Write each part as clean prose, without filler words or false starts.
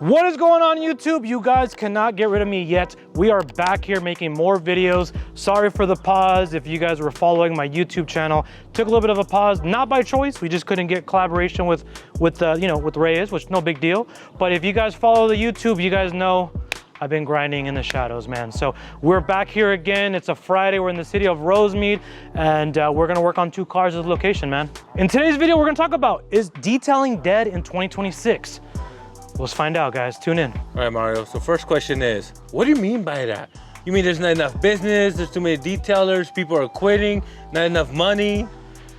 What is going on YouTube? You guys cannot get rid of me yet. We are back here making more videos. Sorry for the pause. If you guys were following my YouTube channel, took a little bit of a pause, not by choice. We just couldn't get collaboration with Reyes, which no big deal. But if you guys follow the YouTube, you guys know I've been grinding in the shadows, man. So we're back here again. It's a Friday. We're in the city of Rosemead, and we're gonna work on 2 cars as a location, man. In today's video, we're gonna talk about, is detailing dead in 2026? Let's find out, guys. Tune in. All right, Mario. So first question is, what do you mean by that? You mean there's not enough business, there's too many detailers, people are quitting, not enough money?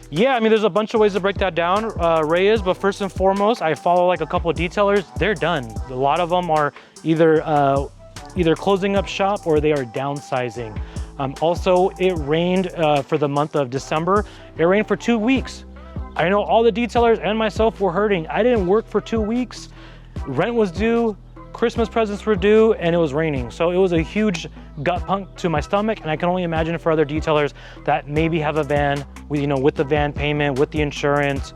Yeah, I mean, there's a bunch of ways to break that down, Reyes, but first and foremost, I follow like a couple of detailers. They're done. A lot of them are either closing up shop or they are downsizing. Also, it rained for the month of December. It rained for 2 weeks. I know all the detailers and myself were hurting. I didn't work for 2 weeks. Rent was due, Christmas presents were due, and it was raining. So it was a huge gut punch to my stomach, and I can only imagine for other detailers that maybe have a van, with the van payment, with the insurance,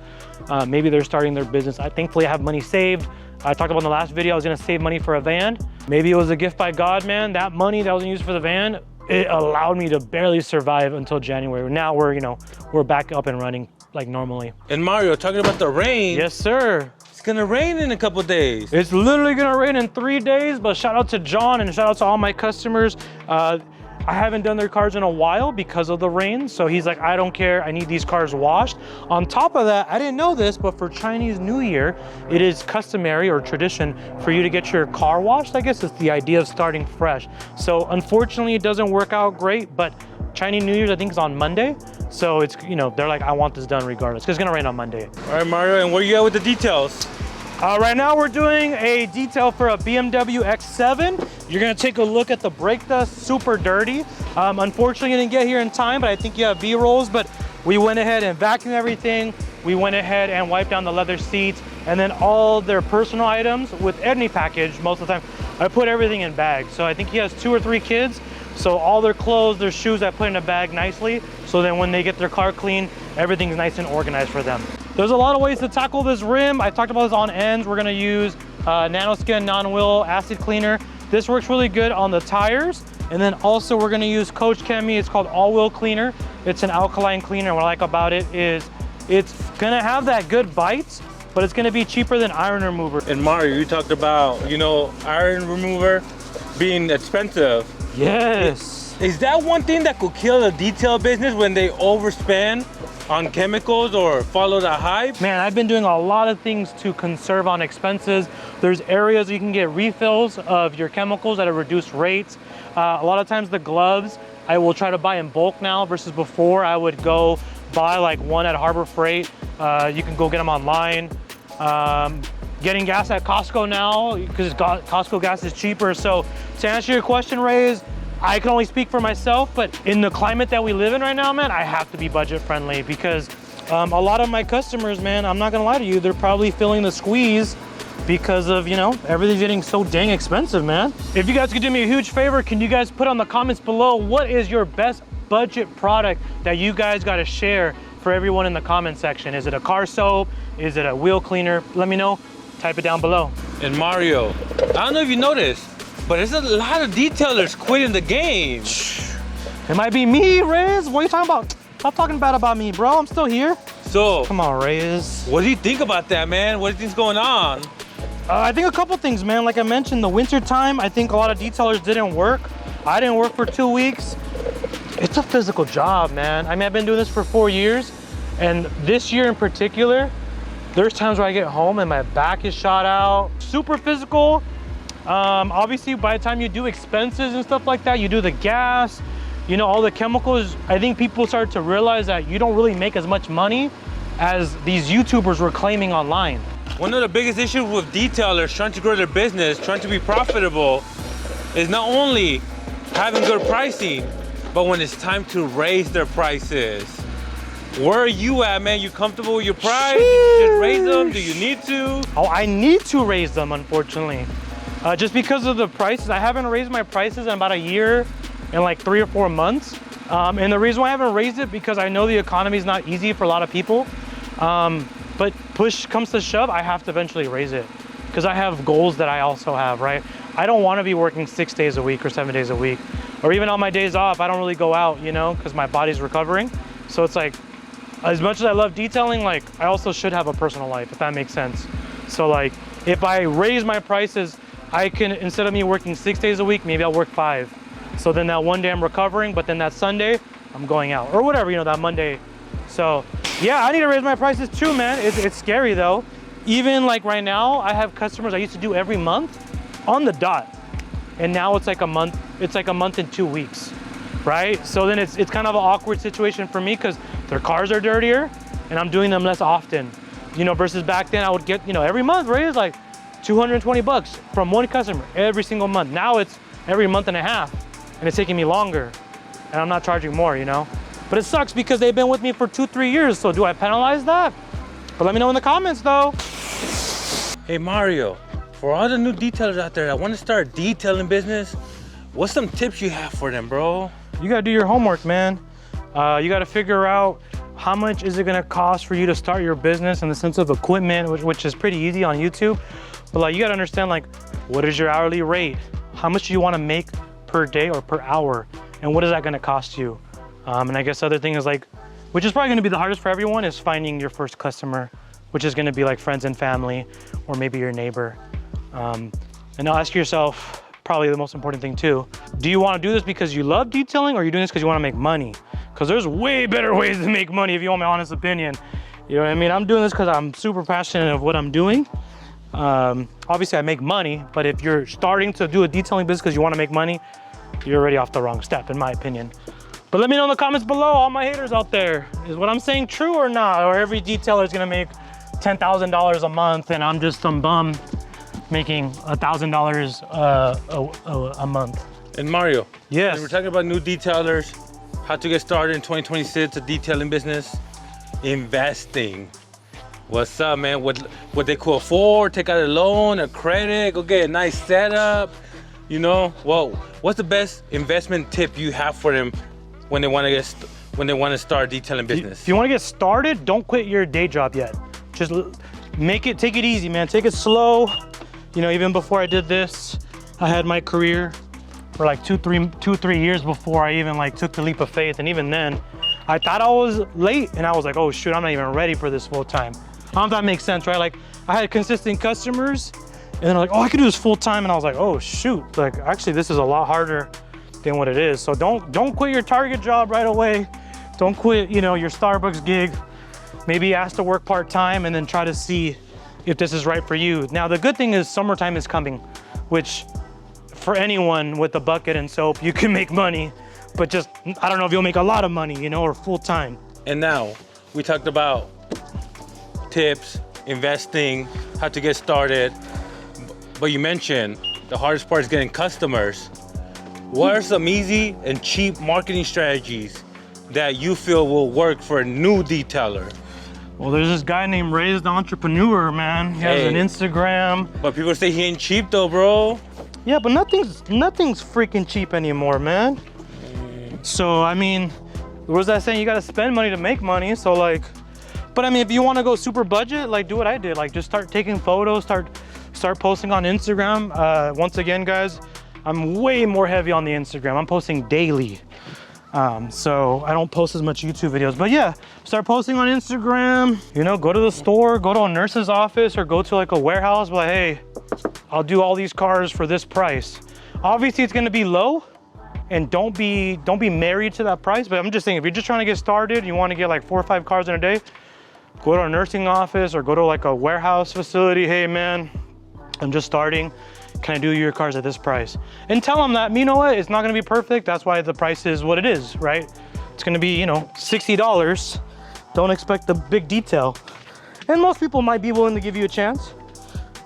maybe they're starting their business. Thankfully I have money saved. I talked about in the last video, I was gonna save money for a van. Maybe it was a gift by God, man. That money that I was gonna use for the van, it allowed me to barely survive until January. Now we're back up and running like normally. And Mario, talking about the rain. Yes, sir. It's gonna rain in a couple days. It's literally gonna rain in 3 days, but shout out to John and shout out to all my customers. I haven't done their cars in a while because of the rain. So he's like, I don't care, I need these cars washed. On top of that, I didn't know this, but for Chinese New Year, it is customary or tradition for you to get your car washed. I guess it's the idea of starting fresh. So unfortunately, it doesn't work out great, but Chinese New Year's, I think, is on Monday. So it's, they're like, I want this done regardless, because it's gonna rain on Monday. All right, Mario, and where you at with the details? Right now we're doing a detail for a BMW X7. You're gonna take a look at the brake dust, super dirty. Unfortunately, you didn't get here in time, but I think you have B-rolls, but we went ahead and vacuumed everything. We went ahead and wiped down the leather seats, and then all their personal items with any package, most of the time, I put everything in bags. So I think he has 2 or 3 kids. So all their clothes, their shoes, I put in a bag nicely. So then when they get their car clean, everything's nice and organized for them. There's a lot of ways to tackle this rim. I talked about this on ends. We're gonna use nanoskin non-wheel acid cleaner. This works really good on the tires. And then also we're gonna use Coach Chemi. It's called all-wheel cleaner. It's an alkaline cleaner. What I like about it is it's gonna have that good bite, but it's gonna be cheaper than iron remover. And Mario, you talked about, iron remover being expensive. Yes. Is that one thing that could kill the detail business when they overspend on chemicals or follow the hype? Man, I've been doing a lot of things to conserve on expenses. There's areas you can get refills of your chemicals at a reduced rate. A lot of times the gloves, I will try to buy in bulk now versus before I would go buy like one at Harbor Freight. You can go get them online. Getting gas at Costco now because Costco gas is cheaper. So to answer your question, Reyes, I can only speak for myself, but in the climate that we live in right now, man, I have to be budget friendly because a lot of my customers, man, I'm not gonna lie to you, they're probably feeling the squeeze because of, everything's getting so dang expensive, man. If you guys could do me a huge favor, can you guys put on the comments below, what is your best budget product that you guys gotta share for everyone in the comment section? Is it a car soap? Is it a wheel cleaner? Let me know, type it down below. And Mario, I don't know if you noticed, but there's a lot of detailers quitting the game. It might be me, Reyes. What are you talking about? Stop talking bad about me, bro. I'm still here. So, come on, Reyes. What do you think about that, man? What do you think's going on? I think a couple things, man. Like I mentioned, the winter time, I think a lot of detailers didn't work. I didn't work for 2 weeks. It's a physical job, man. I mean, I've been doing this for 4 years, and this year in particular, there's times where I get home and my back is shot out. Super physical. Obviously, by the time you do expenses and stuff like that, you do the gas, all the chemicals, I think people start to realize that you don't really make as much money as these YouTubers were claiming online. One of the biggest issues with detailers trying to grow their business, trying to be profitable, is not only having good pricing, but when it's time to raise their prices. Where are you at, man? You comfortable with your price? Did you just raise them? Do you need to? Oh, I need to raise them, unfortunately. Just because of the prices. I haven't raised my prices in about a year and like 3 or 4 months. And the reason why I haven't raised it because I know the economy is not easy for a lot of people. But push comes to shove, I have to eventually raise it. because I have goals that I also have, right? I don't want to be working 6 days a week or 7 days a week, or even on my days off, I don't really go out, you know, because my body's recovering. So it's like, as much as I love detailing, like I also should have a personal life, if that makes sense. So like, if I raise my prices, I can, instead of me working 6 days a week, maybe I'll work 5. So then that one day I'm recovering, but then that Sunday, I'm going out, or whatever, you know, that Monday. So yeah, I need to raise my prices too, man. It's scary though. Even like right now, I have customers I used to do every month on the dot. And now it's like a month and 2 weeks, right? So then it's kind of an awkward situation for me because their cars are dirtier and I'm doing them less often, you know, versus back then I would get, you know, every month raise like 220 bucks from one customer every single month. Now it's every month and a half and it's taking me longer and I'm not charging more, you know? But it sucks because they've been with me for 2-3 years. So do I penalize that? But let me know in the comments though. Hey Mario, for all the new detailers out there that want to start detailing business, what's some tips you have for them, bro? You gotta do your homework, man. You gotta figure out how much is it gonna cost for you to start your business in the sense of equipment, which is pretty easy on YouTube. But like, you gotta understand like, what is your hourly rate? How much do you wanna make per day or per hour? And what is that gonna cost you? And I guess the other thing is like, which is probably gonna be the hardest for everyone, is finding your first customer, which is gonna be like friends and family, or maybe your neighbor. And now ask yourself, probably the most important thing too, do you wanna do this because you love detailing, or are you doing this because you wanna make money? Because there's way better ways to make money if you want my honest opinion. You know what I mean? I'm doing this because I'm super passionate of what I'm doing. Obviously I make money, but if you're starting to do a detailing business because you wanna make money, you're already off the wrong step, in my opinion. But let me know in the comments below, all my haters out there, is what I'm saying true or not? Or every detailer is gonna make $10,000 a month and I'm just some bum making $1,000 a month. And Mario, yes, we're talking about new detailers, how to get started in 2026, a detailing business, investing. What's up, man? What they could afford, take out a loan, a credit, go get a nice setup, you know? Well, what's the best investment tip you have for them when they want to start detailing business? If you want to get started, don't quit your day job yet. Just take it easy, man. Take it slow. You know, even before I did this, I had my career for like 2-3 years before I even like took the leap of faith. And even then, I thought I was late and I was like, oh shoot, I'm not even ready for this full time. I don't know if that makes sense, right? Like I had consistent customers and then like, oh, I could do this full time. And I was like, oh shoot, like actually this is a lot harder than what it is. So don't quit your Target job right away. Don't quit, you know, your Starbucks gig. Maybe ask to work part-time and then try to see if this is right for you. Now, the good thing is summertime is coming, which for anyone with a bucket and soap, you can make money, but just, I don't know if you'll make a lot of money, you know, or full-time. And now we talked about tips, investing, how to get started, but you mentioned the hardest part is getting customers. What are some easy and cheap marketing strategies that you feel will work for a new detailer? Well, there's this guy named Raised Entrepreneur, man. He has an Instagram. But people say he ain't cheap though, bro. Yeah, but nothing's freaking cheap anymore, man. So, I mean, what was that saying? You gotta spend money to make money. So like, but I mean, if you wanna go super budget, like do what I did. Like just start taking photos, start posting on Instagram. Once again, guys, I'm way more heavy on the Instagram. I'm posting daily. So I don't post as much YouTube videos, but yeah, start posting on Instagram, you know, go to the store, go to a nurse's office or go to like a warehouse, be like, hey, I'll do all these cars for this price. Obviously it's gonna be low and don't be married to that price, but I'm just saying, if you're just trying to get started, you wanna get like 4 or 5 cars in a day, go to a nursing office or go to like a warehouse facility. Hey man, I'm just starting. Can I do your cars at this price? And tell them that, you know what, it's not gonna be perfect. That's why the price is what it is, right? It's gonna be, you know, $60. Don't expect the big detail. And most people might be willing to give you a chance,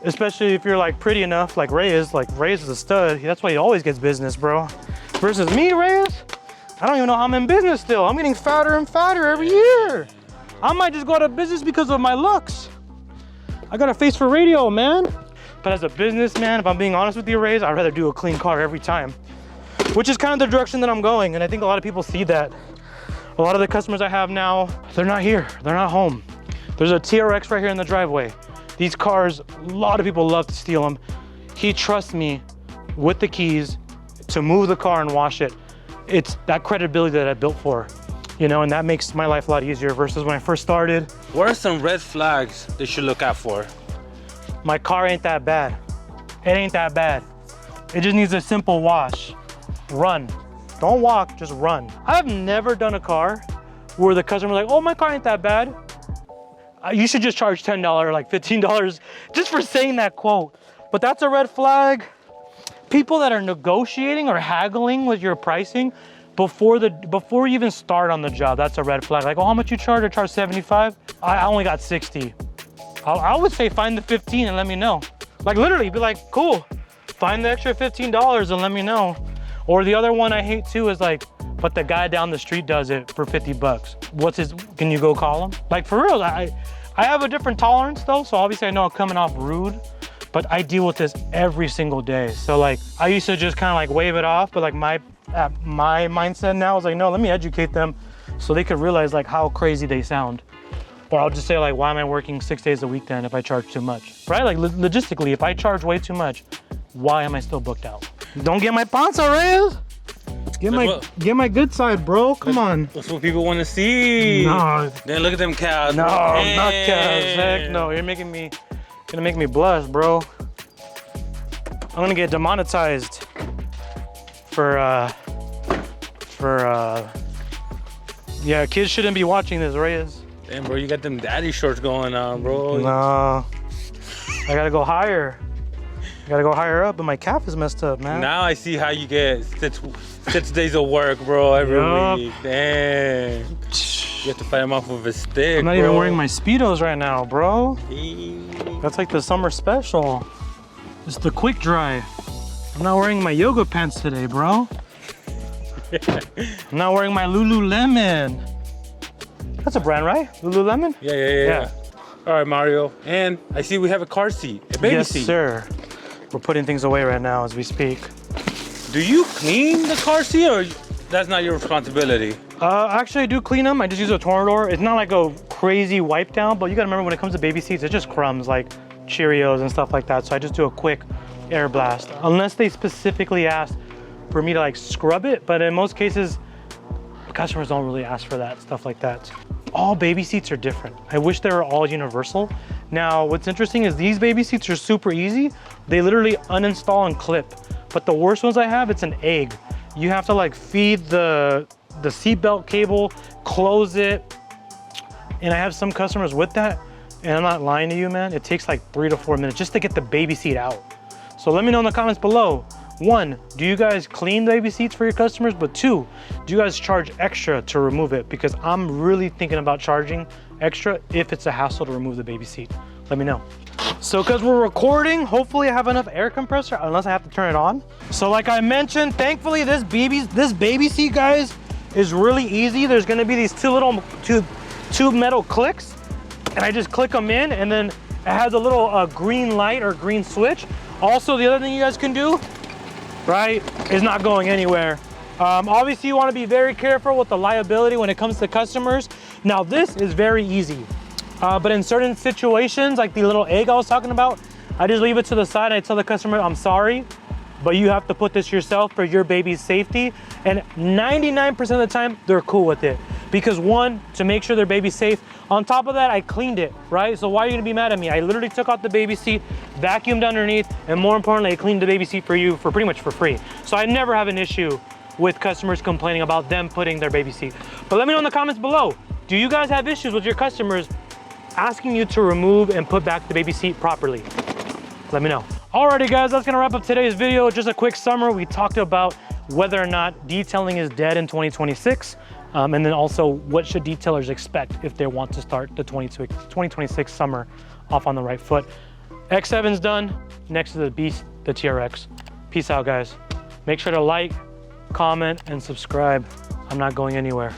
especially if you're like pretty enough, like Ray is a stud. That's why he always gets business, bro. Versus me, Reyes, I don't even know how I'm in business still. I'm getting fatter and fatter every year. I might just go out of business because of my looks. I got a face for radio, man. But as a businessman, if I'm being honest with you, Reyes, I'd rather do a clean car every time, which is kind of the direction that I'm going. And I think a lot of people see that. A lot of the customers I have now, they're not here, they're not home. There's a TRX right here in the driveway. These cars, a lot of people love to steal them. He trusts me with the keys to move the car and wash it. It's that credibility that I built for, you know, and that makes my life a lot easier versus when I first started. What are some red flags they should look out for? My car ain't that bad. It ain't that bad. It just needs a simple wash. Run. Don't walk, just run. I've never done a car where the customer's like, oh, my car ain't that bad. You should just charge $10, like $15 just for saying that quote. But that's a red flag. People that are negotiating or haggling with your pricing before you even start on the job, that's a red flag. Like, oh, how much you charge? I charge 75. I only got 60. I would say find the 15 and let me know. Like literally be like, cool, find the extra $15 and let me know. Or the other one I hate too is like, but the guy down the street does it for 50 bucks. What's his, can you go call him? Like for real, I have a different tolerance though, so obviously I know I'm coming off rude, but I deal with this every single day. So like, I used to just kind of like wave it off, but like my mindset now is like, no, let me educate them so they could realize like how crazy they sound. Or I'll just say like, why am I working 6 days a week then if I charge too much, right? Like logistically, if I charge way too much, why am I still booked out? Don't get my panza, Reyes. Get my good side, bro. Come on. That's what people want to see. No. Then look at them cows. No, not calves. Heck no. You're gonna make me blush, bro. I'm gonna get demonetized yeah, kids shouldn't be watching this, Reyes. Damn, bro, you got them daddy shorts going on, bro. No. I gotta go higher. I gotta go higher up, but my calf is messed up, man. Now I see how you get six days of work, bro, every week. Damn. You have to fight him off with a stick, I'm not even wearing my Speedos right now, bro. Eee. That's like the summer special. It's the quick dry. I'm not wearing my yoga pants today, bro. I'm not wearing my Lululemon. That's a brand, right? Lululemon? Yeah. All right, Mario. And I see we have a car seat, a baby seat. Yes, sir. We're putting things away right now as we speak. Do you clean the car seat or that's not your responsibility? Actually, I do clean them. I just use a Tornador. It's not like a crazy wipe down, but you gotta remember when it comes to baby seats, it's just crumbs like Cheerios and stuff like that. So I just do a quick air blast. Unless they specifically ask for me to like scrub it, but in most cases, customers don't really ask for that, stuff like that. All baby seats are different. I wish they were all universal. Now, what's interesting is these baby seats are super easy. They literally uninstall and clip. But the worst ones I have, it's an egg. You have to like feed the seatbelt cable, close it. And I have some customers with that, and I'm not lying to you, man. It takes like 3 to 4 minutes just to get the baby seat out. So let me know in the comments below. 1, do you guys clean baby seats for your customers? But 2, do you guys charge extra to remove it? Because I'm really thinking about charging extra if it's a hassle to remove the baby seat. Let me know. So because we're recording, hopefully I have enough air compressor, unless I have to turn it on. So like I mentioned, thankfully this baby seat, guys, is really easy. There's gonna be these two metal clicks, and I just click them in, and then it has a little green light or green switch. Also, the other thing you guys can do, right, is not going anywhere. Obviously you want to be very careful with the liability when it comes to customers. Now this is very easy, but in certain situations, like the little egg I was talking about, I just leave it to the side and I tell the customer, I'm sorry, but you have to put this yourself for your baby's safety. And 99% of the time, they're cool with it. Because 1, to make sure their baby's safe. On top of that, I cleaned it, right? So why are you gonna be mad at me? I literally took out the baby seat, vacuumed underneath, and more importantly, I cleaned the baby seat for you for pretty much for free. So I never have an issue with customers complaining about them putting their baby seat. But let me know in the comments below, do you guys have issues with your customers asking you to remove and put back the baby seat properly? Let me know. Alrighty guys, that's gonna wrap up today's video. Just a quick summary. We talked about whether or not detailing is dead in 2026. And then also what should detailers expect if they want to start the 2026 summer off on the right foot. X7's done. Next is the beast, the TRX. Peace out guys. Make sure to like, comment, and subscribe. I'm not going anywhere.